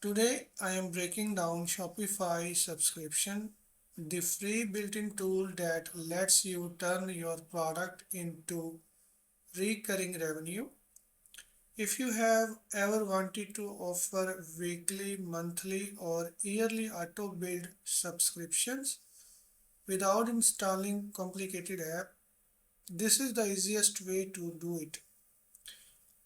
Today I am breaking down Shopify subscription, the free built-in tool that lets you turn your product into recurring revenue. If you have ever wanted to offer weekly, monthly, or yearly auto build subscriptions without installing complicated app, this is the easiest way to do it.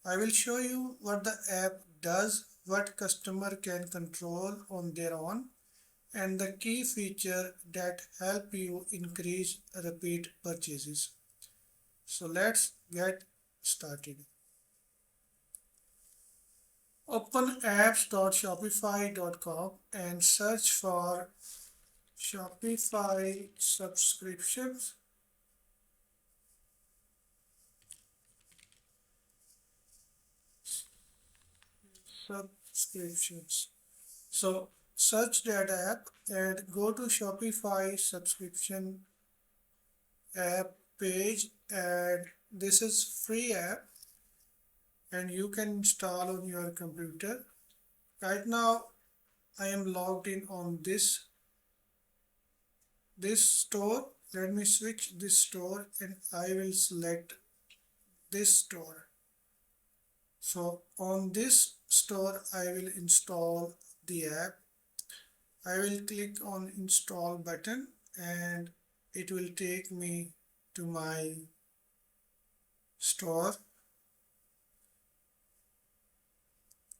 I will show you what the app does, what customer can control on their own, and the key feature that help you increase repeat purchases. So let's get started. Open apps.shopify.com and search for Shopify subscriptions. Subscriptions. So search that app and go to Shopify subscription app page, and this is free app and you can install on your computer. Right now I am logged in on this store. Let me switch this store and I will select this store. So on this store I will install the app. I will click on install button and it will take me to my store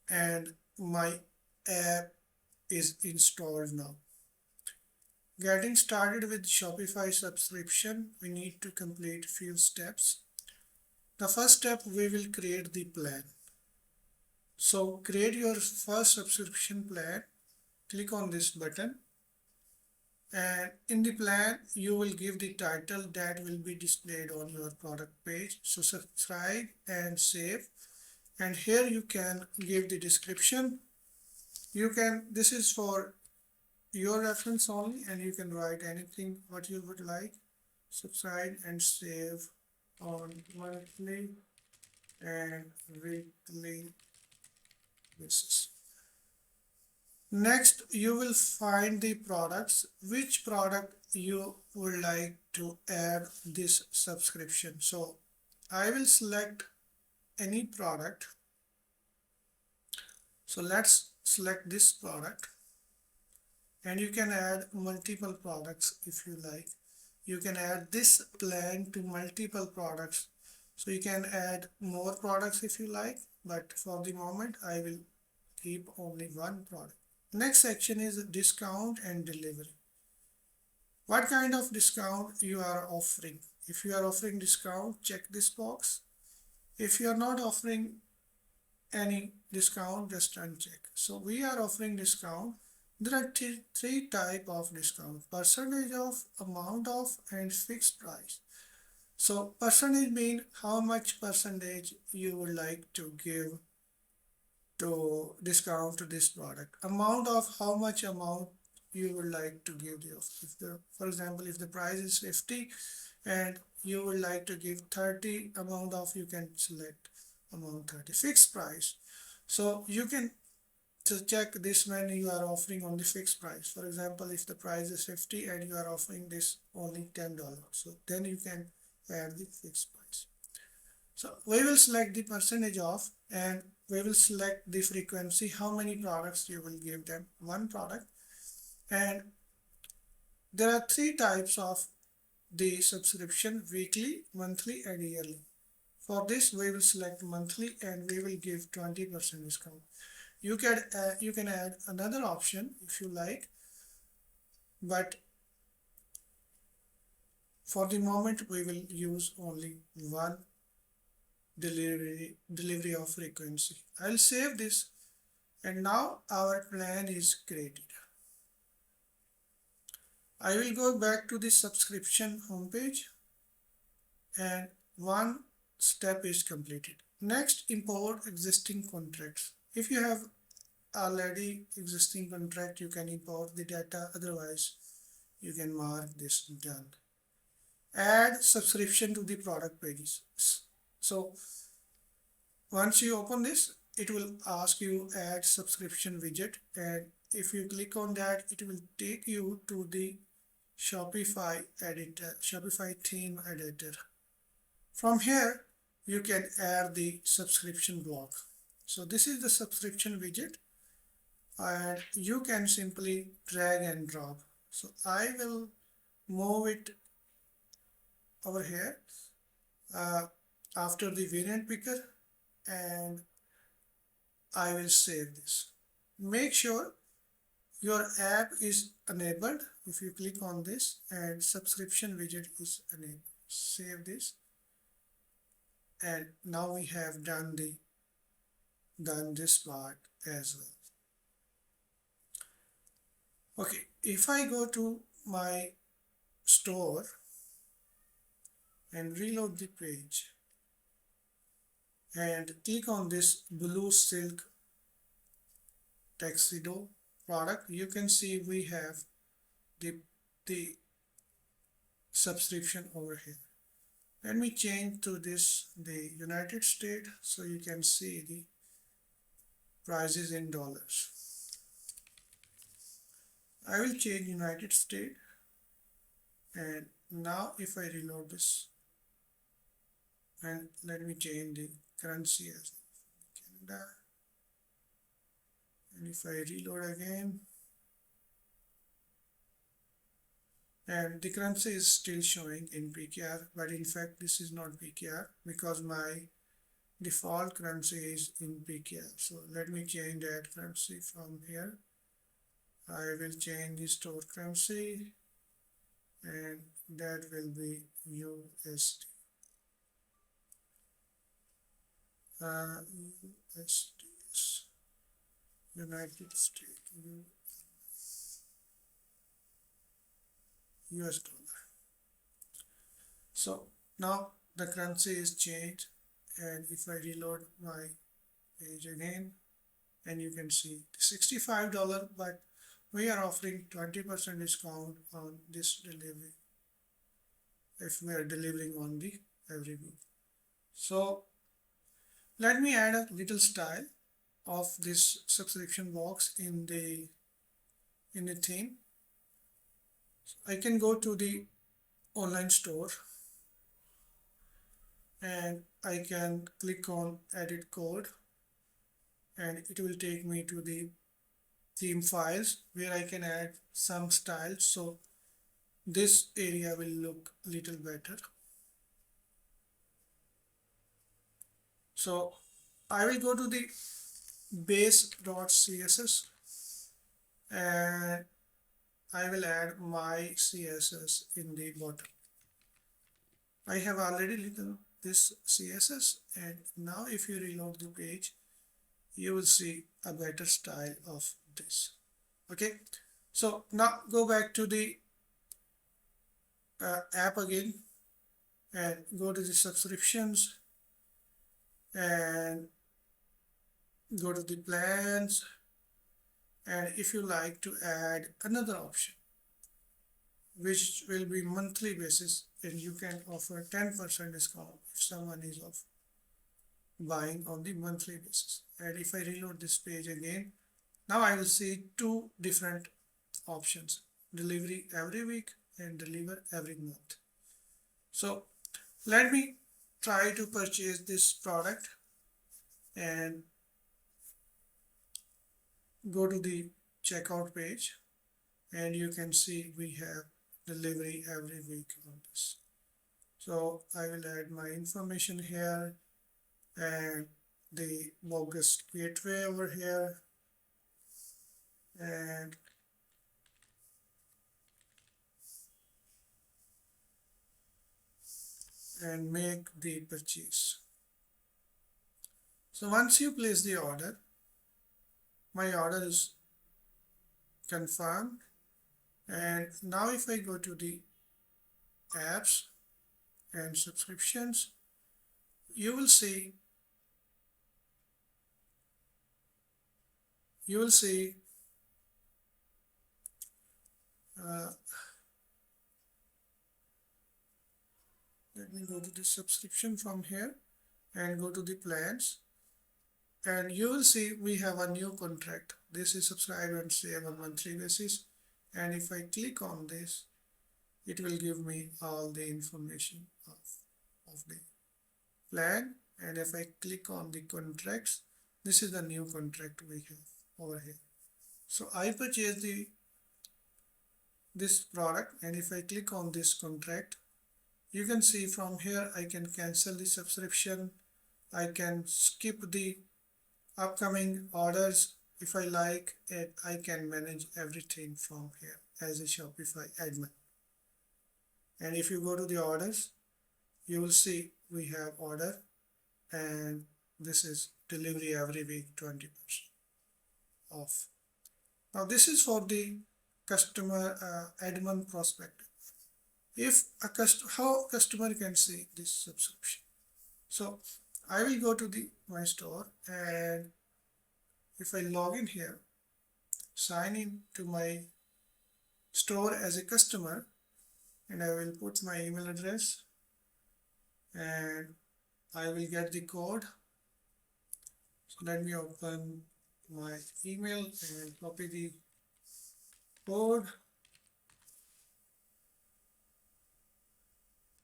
and my app is installed now. Getting started with Shopify subscription, we need to complete few steps. The first step, we will create the plan. So create your first subscription plan. Click on this button. And in the plan, you will give the title that will be displayed on your product page. So subscribe and save. And here you can give the description. This is for your reference only, and you can write anything what you would like. Subscribe and save on monthly and weekly basis. Next, you will find the products, which product you would like to add this subscription. So I will select any product. So let's select this product, and you can add multiple products if you like. You can add this plan to multiple products. So you can add more products if you like, but for the moment I will keep only one product. Next section is discount and delivery. What kind of discount you are offering? If you are offering discount, check this box. If you are not offering any discount, just uncheck. So we are offering discount. There are three type of discount: percentage of, amount of, and fixed price. So percentage mean how much percentage you would like to give to discount to this product. Amount of, how much amount you would like to give for example, if the price is 50 and you would like to give 30 amount of, you can select amount 30. Fixed price. So you can check this when you are offering on the fixed price. For example, if the price is 50 and you are offering this only $10, so then you can add the fixed price. So we will select the percentage of, and we will select the frequency, how many products you will give them. One product. And there are three types of the subscription: weekly, monthly, and yearly. For this we will select monthly and we will give 20% discount. You can add another option if you like, but for the moment we will use only one delivery of frequency. I'll save this, and now our plan is created. I will go back to the subscription homepage, and one step is completed. Next, import existing contracts. If you have already existing contract, you can import the data, otherwise you can mark this done. Add subscription to the product pages. So once you open this, it will ask you add subscription widget, and if you click on that, it will take you to the Shopify editor, Shopify theme editor. From here, you can add the subscription block. So this is the subscription widget, and you can simply drag and drop. So I will move it over here after the variant picker, and I will save this. Make sure your app is enabled. If you click on this and subscription widget is enabled, save this, and now we have done this part as well. Okay, if I go to my store and reload the page and click on this blue silk tuxedo product, you can see we have the subscription over here. Let me change to the United States so you can see the prices in dollars. I will change United States, and now if I reload this, and let me change the currency as Canada, and if I reload again, and the currency is still showing in PKR, but in fact this is not PKR because my default currency is in PKR. So let me change that currency from here. I will change the store currency, and that will be USD. USD is United States, US dollar. So now the currency is changed, and if I reload my page again, and you can see $65, but we are offering 20% discount on this delivery if we are delivering on the every week. So let me add a little style of this subscription box in the theme. I can go to the online store, and I can click on edit code, and it will take me to the theme files where I can add some styles, so this area will look little better. So I will go to the base.css, and I will add my CSS in the bottom. I have already written this CSS, and now if you reload the page, you will see a better style of this. Okay, so now go back to the app again and go to the subscriptions and go to the plans, and if you like to add another option which will be monthly basis, and you can offer 10% discount if someone is buying on the monthly basis. And if I reload this page again, now I will see two different options: delivery every week and deliver every month. So let me try to purchase this product and go to the checkout page, and you can see we have delivery every week on this. So I will add my information here and the bogus gateway over here, and make the purchase. So once you place the order, my order is confirmed, and now if I go to the apps and subscriptions, you will see let me go to the subscription from here and go to the plans, and you will see we have a new contract. This is subscribe and save on monthly basis, and if I click on this, it will give me all the information of the plan. And if I click on the contracts, this is the new contract we have over here. So I purchased this product, and if I click on this contract, you can see from here I can cancel the subscription, I can skip the upcoming orders if I like, and I can manage everything from here as a Shopify admin. And if you go to the orders, you will see we have order, and this is delivery every week 20% off. Now this is for the customer admin perspective. If how customer can see this subscription. So I will go to my store, and if I log in here, sign in to my store as a customer, and I will put my email address, and I will get the code. So let me open my email and copy the code,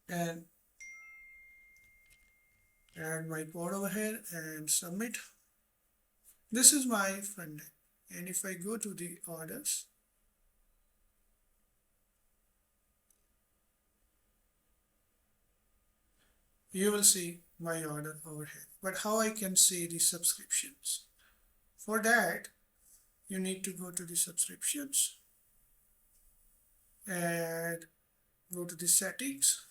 and add my code over here and submit. This is my front end, and if I go to the orders, you will see my order over here. But how I can see the subscriptions? For that, you need to go to the subscriptions and go to the settings,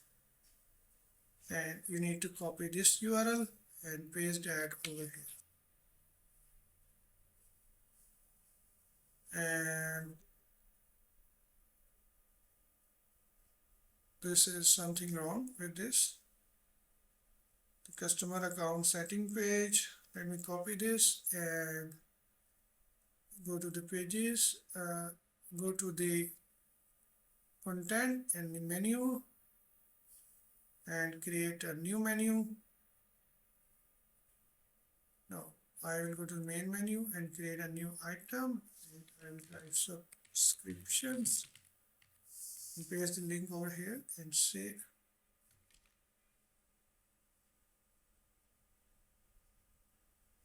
and you need to copy this URL and paste that over here. And this is something wrong with this. The customer account setting page. Let me copy this and go to the pages, go to the content and the menu, and create a new menu. Now I will go to the main menu and create a new item, and I will type subscriptions and paste the link over here and save.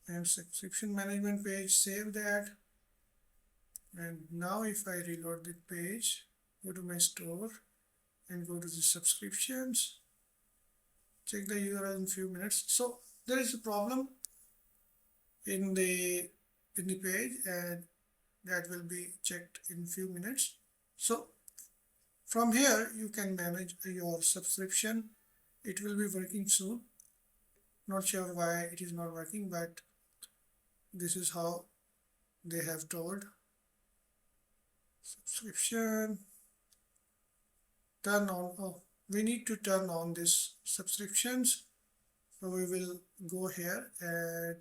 And subscription management page, save that. And now if I reload the page, go to my store and go to the subscriptions, check the URL in few minutes. So there is a problem in the page, and that will be checked in few minutes. So from here you can manage your subscription. It will be working soon. Not sure why it is not working, but this is how they have told. Subscription, turn on. Oh, we need to turn on this subscriptions. So we will go here and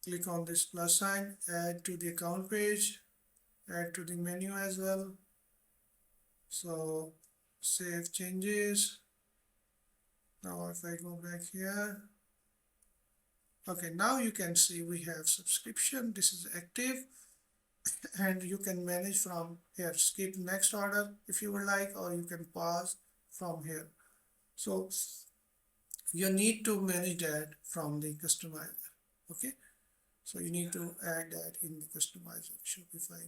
click on this plus sign, add to the account page, add to the menu as well. So save changes. Now if I go back here, okay, now you can see we have subscription. This is active, and you can manage from here. Skip next order if you would like, or you can pause from here. So you need to manage that from the customizer. Okay, so you need to add that in the customizer Shopify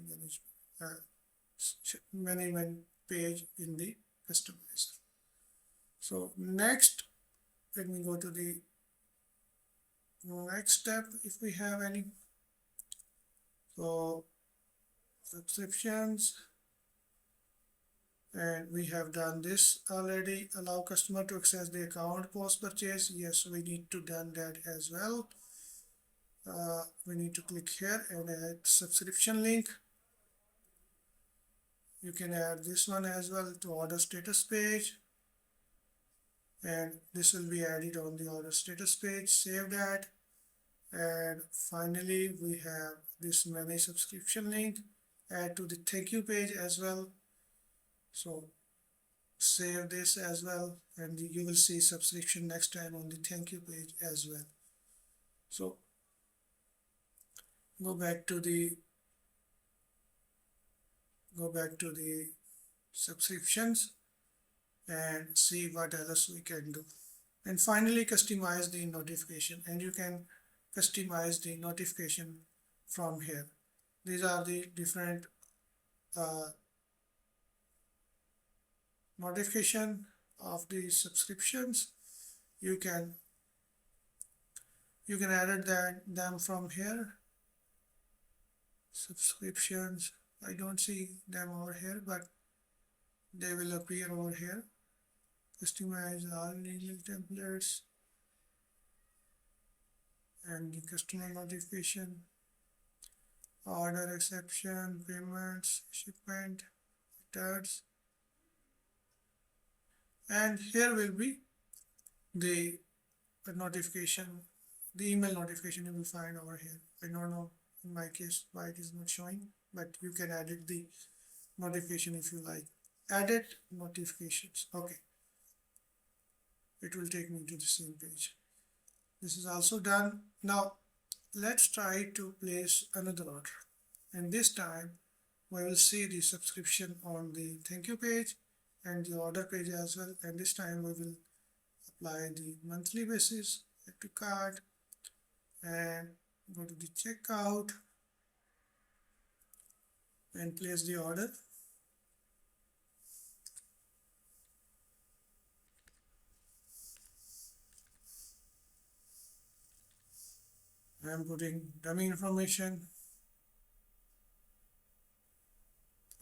management page in the customizer. So next, let me go to the next step if we have any. So subscriptions, and we have done this already. Allow customer to access the account post purchase. Yes, we need to done that as well. We need to click here and add subscription link. You can add this one as well to order status page, and this will be added on the order status page. Save that. And finally we have this manage subscription link. Add to the thank you page as well. So save this as well, and you will see subscription next time on the thank you page as well. So go back to the subscriptions and see what else we can do. And finally, customize the notification, and you can customize the notification from here. These are the different notification of the subscriptions. You can edit them from here. Subscriptions, I don't see them over here, but they will appear over here. Customize all email templates and the customer notification, order exception, payments, shipment, returns, and here will be the notification, the email notification you will find over here. I don't know in my case why it is not showing, but you can edit the notification if you like. Edit notifications. Okay, it will take me to the same page. This is also done. Now let's try to place another order, and this time we will see the subscription on the thank you page and the order page as well, and this time we will apply the monthly basis, add to cart, and go to the checkout and place the order. I am putting dummy information.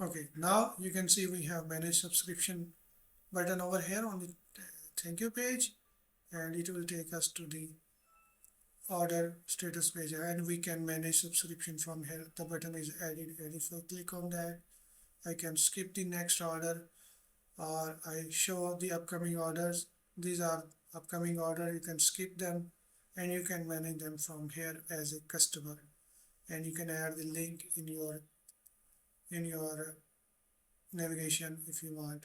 Okay, now you can see we have manage subscription button over here on the thank you page, and it will take us to the order status page, and we can manage subscription from here. The button is added, and if I click on that, I can skip the next order, or I show the upcoming orders. These are upcoming order, you can skip them and you can manage them from here as a customer, and you can add the link in your navigation if you want.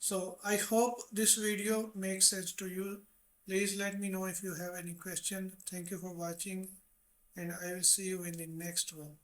So I hope this video makes sense to you. Please let me know if you have any question. Thank you for watching, and I will see you in the next one.